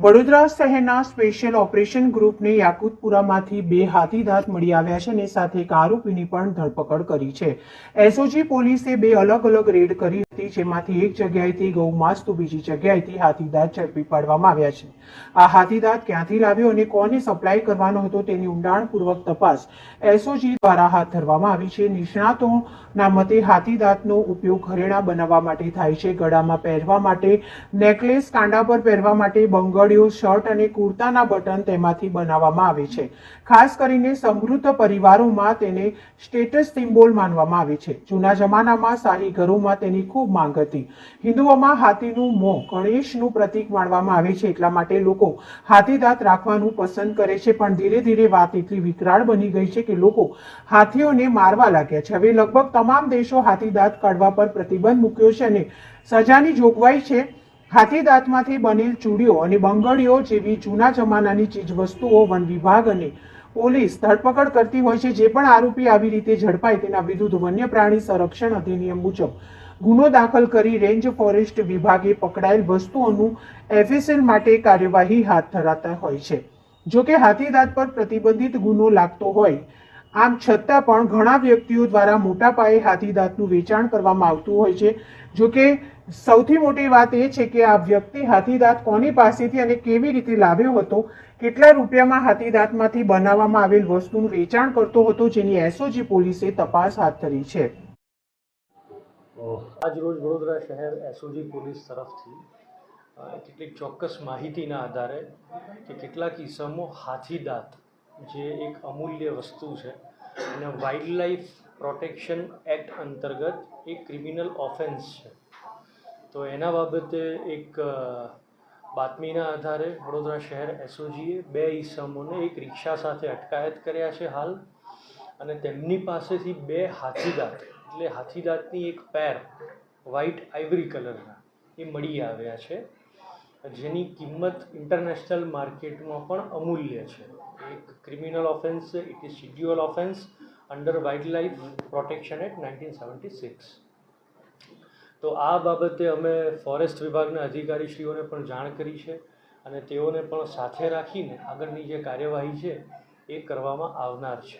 વડોદરા શહેરના special operation ગ્રુપને યાકુતપુરામાંથી 2 હાથીદાંત મળી આવ્યા છે અને સાથે એક આરોપીની પણ ધરપકડ કરી છે। એસઓજી પોલીસે 2 અલગ અલગ રેડ કરી હતી, જેમાંથી એક જગ્યાએથી ગૌમાંસ તો બીજી જગ્યાએથી હાથીદાંત ઝડપી પાડવામાં આવ્યા છે। આ હાથીદાંત ક્યાંથી લાવ્યો અને કોને સપ્લાય કરવાનો હતો તેની ઊંડાણપૂર્વક તપાસ એસઓજી દ્વારા હાથ ધરવામાં આવી છે। નિષ્ણાતોના મતે હાથીદાંતનો ઉપયોગ ઘરેણાં બનાવવા માટે થાય છે। ગળામાં પહેરવા માટે, નેકલેસ, કાંડા પર પહેરવા માટે બંગડીઓ, શર્ટ અને કુર્તાના બટન તેમાંથી બનાવવામાં આવે છે। ખાસ કરીને સમૃદ્ધ પરિવારોમાં તેને સ્ટેટસ સિમ્બોલ માનવામાં આવે છે। જૂના જમાનામાં શાહી ઘરોમાં તેની ખૂબ માંગ હતી। હિન્દુઓમાં હાથીનું મોં ગણેશનું પ્રતીક માનવામાં આવે છે, એટલા માટે લોકો હાથીદાંત રાખવાનું પસંદ કરે છે। પણ ધીરે ધીરે વાત એટલી વિકરાળ બની ગઈ છે કે લોકો હાથીઓને મારવા લાગ્યા છે। હવે લગભગ તમામ દેશો હાથીદાંત કાઢવા પર પ્રતિબંધ મૂક્યો છે અને સજાની જોગવાઈ છે। હાથીદાંતમાંથી બનેલ ચૂડીઓ અને બંગડીઓ જેવી જૂના જમાનાની ચીજવસ્તુઓ વન વિભાગ અને પોલીસ ધરપકડ કરતી હોય છે। જે પણ આરોપી આવી રીતે ઝડપાય તેના વિરુદ્ધ વન્ય પ્રાણી સંરક્ષણ અધિનિયમ મુજબ ગુનો દાખલ કરી રેન્જ ફોરેસ્ટ વિભાગે પકડાયેલ વસ્તુઓનું એફએસએલ માટે કાર્યવાહી હાથ ધરાતા હોય છે। જો કે હાથીદાંત પર પ્રતિબંધિત ગુનો લાગતો હોય આમ છતાં પણ ઘણા વ્યક્તિઓ દ્વારા મોટા પાયે હાથીદાંતનું વેચાણ કરવામાં આવતું હોય છે। જો કે સૌથી મોટી વાત એ છે કે આ વ્યક્તિ હાથીદાંત કોની પાસેથી અને કેવી રીતે લાવ્યો હતો, કેટલા રૂપિયામાં હાથીદાંતમાંથી બનાવવામાં આવેલ વસ્તુનું વેચાણ કરતો હતો, જેની એસઓજી પોલીસે તપાસ હાથ ધરી છે। આજરોજ વડોદરા શહેર એસઓજી પોલીસ તરફથી કેટલીક ચોક્કસ માહિતીના આધારે કે કેટલાક ઇસમો હાથીદાંત જે એક અમૂલ્ય વસ્તુ છે અને વાઇલ્ડ લાઈફ પ્રોટેક્શન એક્ટ અંતર્ગત એક ક્રિમિનલ ઓફેન્સ છે, તો એના બાબતે એક બાતમીના આધારે વડોદરા શહેર એસઓજીએ 2 ઇસમોને એક રિક્ષા સાથે અટકાયત કર્યા છે હાલ, અને તેમની પાસેથી 2 હાથીદાંત એટલે હાથીદાંતની એક પેર વ્હાઇટ આઇવરી કલરના એ મળી આવ્યા છે, જેની કિંમત ઇન્ટરનેશનલ માર્કેટમાં પણ અમૂલ્ય છે। એક ક્રિમિનલ ઓફેન્સ છે, it is schedule offence under wildlife protection act 1976। તો આ બાબતે અમે ફોરેસ્ટ વિભાગના અધિકારીશ્રીઓને પણ જાણ કરી છે અને તેઓને પણ સાથે રાખીને આગળની જે કાર્યવાહી છે એ કરવામાં આવનાર છે।